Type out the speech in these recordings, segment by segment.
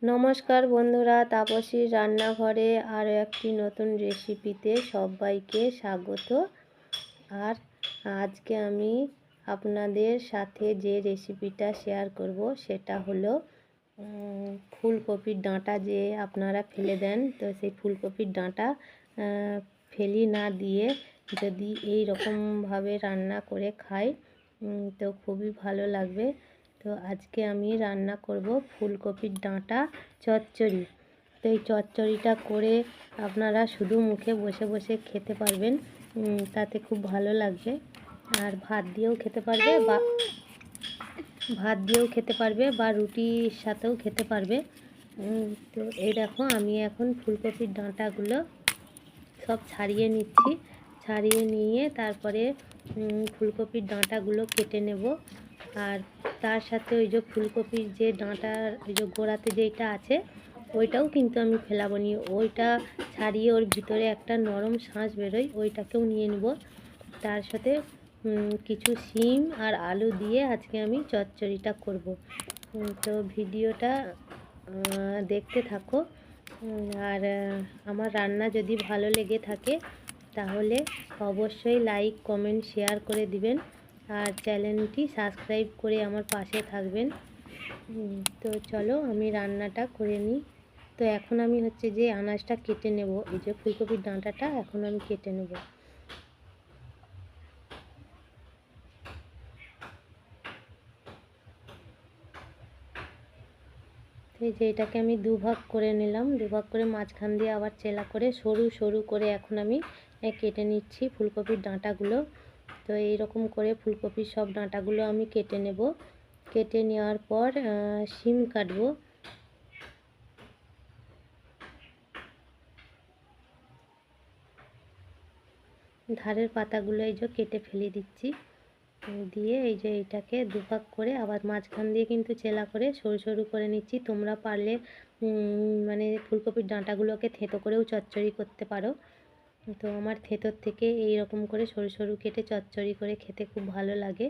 নমস্কার বন্ধুরা, তাপসীর রান্নাঘরে আরও একটি নতুন রেসিপিতে সবাইকে স্বাগত। আর আজকে আমি আপনাদের সাথে যে রেসিপিটা শেয়ার করব সেটা হলো ফুলকপির ডাঁটা যে আপনারা ফেলে দেন, তো সেই ফুলকপির ডাঁটা ফেলি না দিয়ে যদি এই রকমভাবে রান্না করে খাই তো খুবই ভালো লাগবে। তো আজকে আমি রান্না করব ফুলকপির ডাঁটা চচ্চড়ি। তো এই চচ্চড়িটা করে আপনারা শুধু মুখে বসে বসে খেতে পারবেন, তাতে খুব ভালো লাগবে। আর ভাত দিয়েও খেতে পারবে বা রুটির সাথেও খেতে পারবে। তো এই দেখো, আমি এখন ফুলকপির ডাঁটাগুলো সব ছাড়িয়ে নিচ্ছি। ছাড়িয়ে নিয়ে তারপরে ফুলকপির ডাঁটাগুলো কেটে নেব। আর তার সাথে ওই যে ফুলকপির যে ডাঁটার ওই যে গোড়াতে যেটা আছে ওইটাও কিন্তু আমি ফেলাবো নি, ওইটা ছাড়িয়ে ওর ভিতরে একটা নরম শাঁস বেরোয়, ওইটাকেও নিয়ে নেব। তার সাথে কিছু শিম আর আলু দিয়ে আজকে আমি চচ্চড়িটা করব। তো ভিডিওটা দেখতে থাকো। আর আমার রান্না যদি ভালো লেগে থাকে তাহলে অবশ্যই লাইক, কমেন্ট, শেয়ার করে দিবেন। আর চ্যানেলটি সাবস্ক্রাইব করে আমার পাশে থাকবেন। তো চলো আমি রান্নাটা করে নিই। তো এখন আমি যে আনাজটা কেটে নেব, এই যে ফুলকপির ডাঁটাটা এখন আমি কেটে নেব। এই যে এটাকে আমি দুভাগ করে নিলাম, দুভাগ করে মাঝখান দিয়ে আবার চেলা করে সরু সরু করে এখন আমি কেটে নিচ্ছি ফুলকপির ডাঁটাগুলো। তো এইরকম করে ফুলকপির সব ডাঁটাগুলো আমি কেটে নেব। কেটে নেওয়ার পর শিম কাটবো। ধারের পাতাগুলো এই যে কেটে ফেলে দিচ্ছি, দিয়ে এই যে এইটাকে দুভাগ করে আবার মাঝখান দিয়ে কিন্তু চেলা করে সরু সরু করে নিচ্ছি। তোমরা পারলে মানে ফুলকপির ডাঁটাগুলোকে থেঁতো করেও চচ্চড়ি করতে পারো। তো আমার থেঁতোর থেকে এই রকম করে সরু সরু কেটে চচ্চড়ি করে খেতে খুব ভালো লাগে।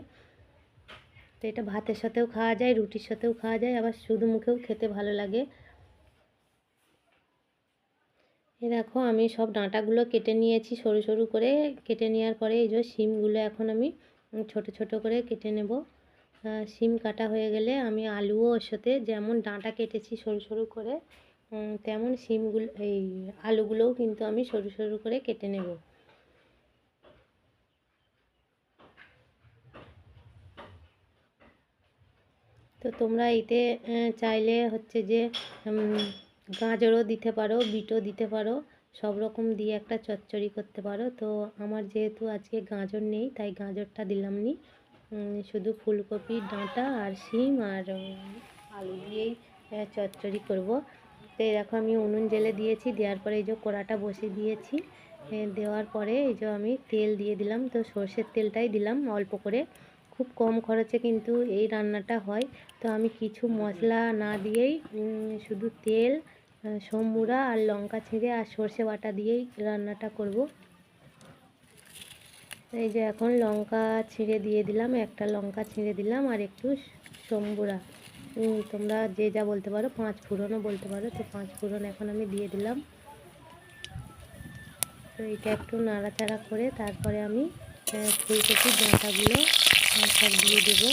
তো এটা ভাতের সাথেও খাওয়া যায়, রুটির সাথেও খাওয়া যায়, আবার শুধু মুখেও খেতে ভালো লাগে। দেখো আমি সব ডাঁটাগুলো কেটে নিয়েছি, সরু সরু করে কেটে নেওয়ার পরে এই যে শিমগুলো এখন আমি ছোট ছোট করে কেটে নেব। শিম কাটা হয়ে গেলে আমি আলুও ওর সাথে যেমন ডাঁটা কেটেছি সরু সরু করে, তেমন শিমগুলো এই আলুগুলোও কিন্তু আমি সরু সরু করে কেটে নেব। তো তোমরা এতে চাইলে যে গাজরও দিতে পারো, বিটও দিতে পারো, সব রকম দিয়ে একটা চচ্চড়ি করতে পারো। তো আমার যেহেতু আজকে গাজর নেই তাই গাজরটা দিলাম নি, শুধু ফুলকপি, ডাঁটা আর শিম আর আলু দিয়েই চচ্চড়ি করব। তো এই দেখো আমি উনুন জ্বেলে দিয়েছি, দেওয়ার পরে এই যে কড়াটা বসিয়ে দিয়েছি। দেওয়ার পরে এই যে আমি তেল দিয়ে দিলাম। তো সর্ষের তেলটাই দিলাম অল্প করে, খুব কম খরচে কিন্তু এই রান্নাটা হয়। তো আমি কিছু মশলা না দিয়েই শুধু তেল, সম্বুরা আর লঙ্কা ছিঁড়ে আর সর্ষে বাটা দিয়েই রান্নাটা করব। এই যে এখন লঙ্কা ছিঁড়ে দিয়ে দিলাম, একটা লঙ্কা ছিঁড়ে দিলাম আর একটু সম্বুরা, তোমরা যে যা বলতে পারো, 5 ফোড়নও বলতে পারো। তো 5 ফোড়ন এখন আমি দিয়ে দিলাম। তো এটা একটু নাড়াচাড়া করে তারপরে আমি ফুলকপির ডাঁটাগুলো সব দিয়ে দেবো।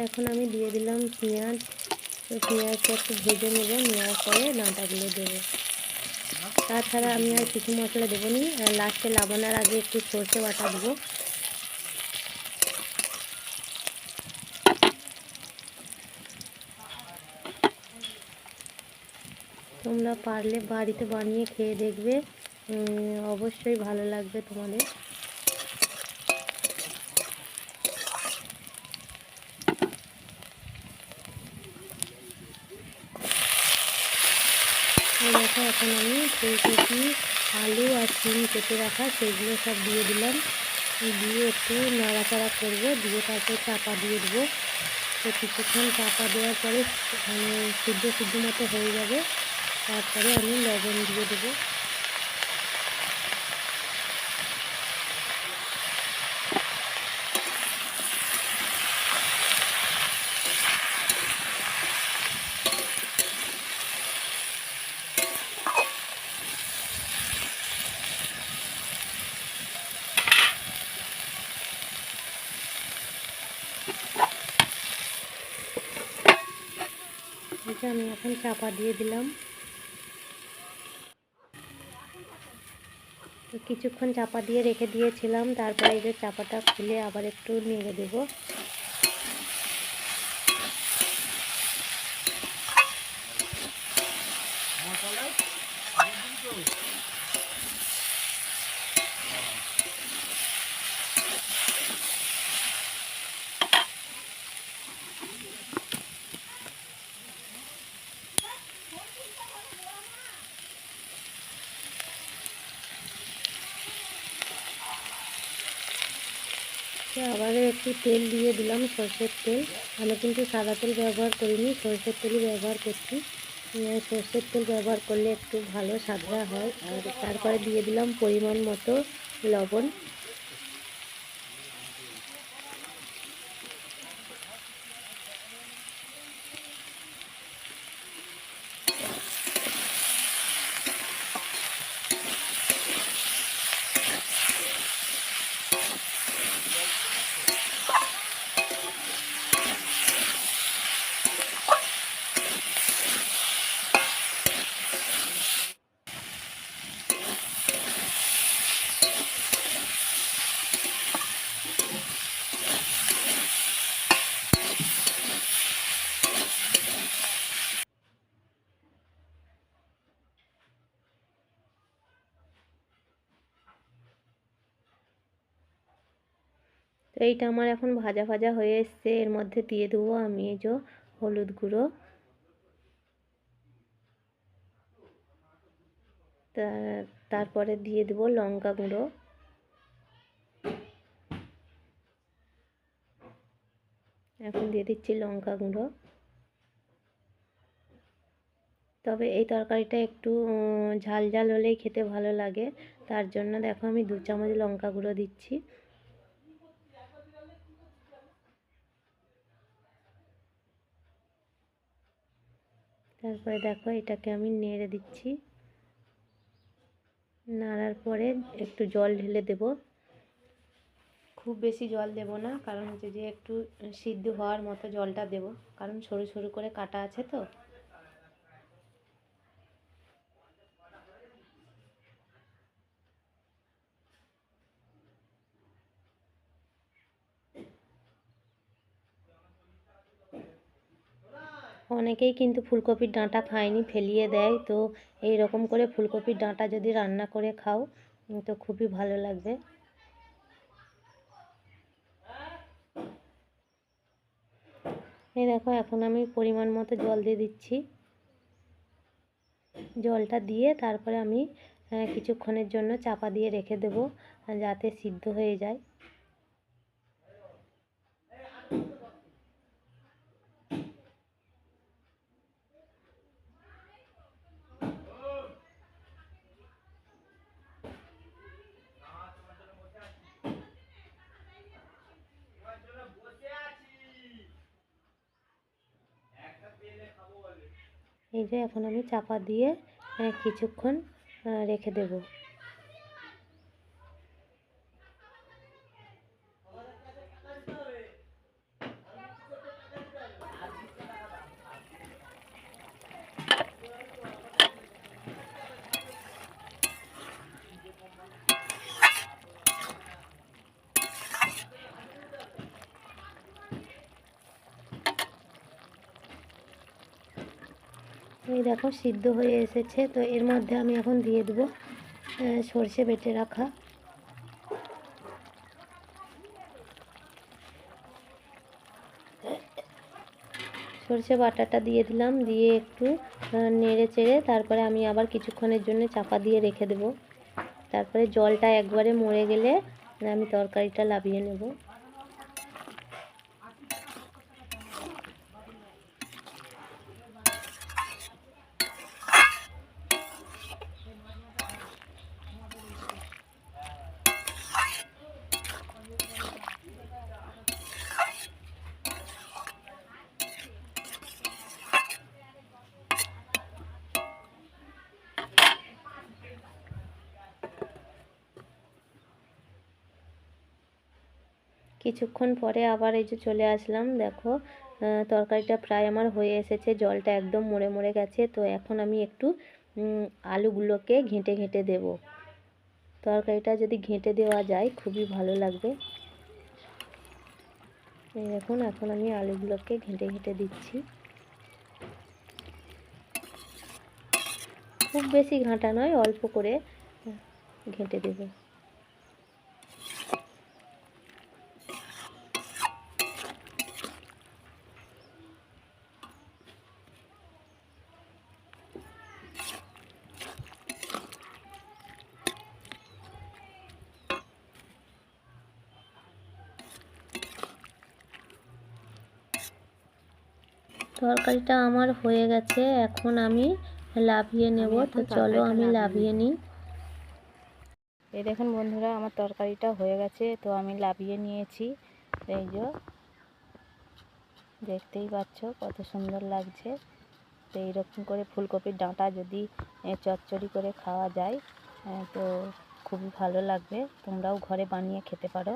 এখন আমি দিয়ে দিলাম পেঁয়াজ। তো পেঁয়াজটা একটু ভেজে নেব, নেওয়ার পরে ডাঁটাগুলো দেবো। তাছাড়া আমি আর কিছু মশলা দেবো নি। লাস্টে লাবানোর আগে একটু সর্ষে বাটা দেবো। তোমরা পারলে বাড়িতে বানিয়ে খেয়ে দেখবে, অবশ্যই ভালো লাগবে তোমাদের। দেখো এখন আমি ফুলকপি, আলু আর শিম কেটে রাখা সেগুলো সব দিয়ে দিলাম। দিয়ে একটু নাড়াচাড়া করবো, দিয়ে তারপর চাপা দিয়ে দেবো। তো কিছুক্ষণ চাপা দেওয়ার পরে সিদ্ধ মতো হয়ে যাবে। তারপরে আমি লবণ দিয়ে দেবো। এটা আমি এখন চাপা দিয়ে দিলাম। তো কিছুক্ষণ চাপা দিয়ে রেখে দিয়েছিলাম, তারপরে এই যে চাপাটা খুলে আবার একটু নেড়ে দেবো। আবার একটু তেল দিয়ে দিলাম, সরষের তেল। আমি কিন্তু সাদা তেল ব্যবহার করিনি, সরষের তেলই ব্যবহার করছি। সরষের তেল ব্যবহার করলে একটু ভালো স্বাদটা হয়। আর তারপরে দিয়ে দিলাম পরিমাণ মতো লবণ। তো এইটা আমার এখন ভাজা ভাজা হয়ে এসছে। এর মধ্যে দিয়ে দেবো আমি এই যে হলুদ গুঁড়ো, তারপরে দিয়ে দেবো লঙ্কা গুঁড়ো, এখন দিয়ে দিচ্ছি লঙ্কা গুঁড়ো। তবে এই তরকারিটা একটু ঝাল ঝাল হলেই খেতে ভালো লাগে, তার জন্য দেখো আমি 2 চামচ লঙ্কা গুঁড়ো দিচ্ছি। তারপরে দেখো এটাকে আমি নেড়ে দিচ্ছি। নাড়ার পরে একটু জল ঢেলে দেব। খুব বেশি জল দেব না, কারণ হচ্ছে যে একটু সিদ্ধ হওয়ার মতো জলটা দেব, কারণ সরু সরু করে কাটা আছে তো। অনেকেই কিন্তু ফুলকপির ডাঁটা খায়নি, ফেলিয়ে দেয়। তো এই রকম করে ফুলকপির ডাঁটা যদি রান্না করে খাও তো খুবই ভালো লাগবে। এই দেখো এখন আমি পরিমাণ মতো জল দিয়ে দিচ্ছি। জলটা দিয়ে তারপরে আমি কিছুক্ষণের জন্য চাপা দিয়ে রেখে দেব, যাতে সিদ্ধ হয়ে যায়। এই যে এখন আমি চাপা দিয়ে কিছুক্ষণ রেখে দেব। এই দেখো সিদ্ধ হয়ে এসেছে। তো এর মধ্যে আমি এখন দিয়ে দেবো সর্ষে বেটে রাখা। সর্ষে বাটাটা দিয়ে দিলাম, দিয়ে একটু নেড়ে চেড়ে তারপরে আমি আবার কিছুক্ষণের জন্য চাপা দিয়ে রেখে দেব। তারপরে জলটা একবারে মরে গেলে আমি তরকারিটা নামিয়ে নেব। কিছুক্ষণ পরে আবার এই যে চলে আসলাম। দেখো তরকারিটা প্রায় আমার হয়ে এসেছে, জলটা একদম মরে মরে গেছে। তো এখন আমি একটু আলুগুলোকে ঘেঁটে ঘেঁটে দেব। তরকারিটা যদি ঘেঁটে দেওয়া যায় খুবই ভালো লাগবে। এই দেখুন এখন আমি আলুগুলোকে ঘেঁটে ঘেঁটে দিচ্ছি। খুব বেশি ঘাঁটা নয়, অল্প করে ঘেঁটে দেব। তরকারিটা আমার হয়ে গেছে, এখন আমি লাভিয়ে নেব। তো চলো আমি লাভিয়ে নিই। এই দেখুন বন্ধুরা, আমার তরকারিটা হয়ে গেছে, তো আমি লাভিয়ে নিয়েছি। এই যে দেখতেই পাচ্ছ কত সুন্দর লাগছে। তো এইরকম করে ফুলকপির ডাঁটা যদি চচ্চড়ি করে খাওয়া যায় তো খুবই ভালো লাগবে। তোমরাও ঘরে বানিয়ে খেতে পারো।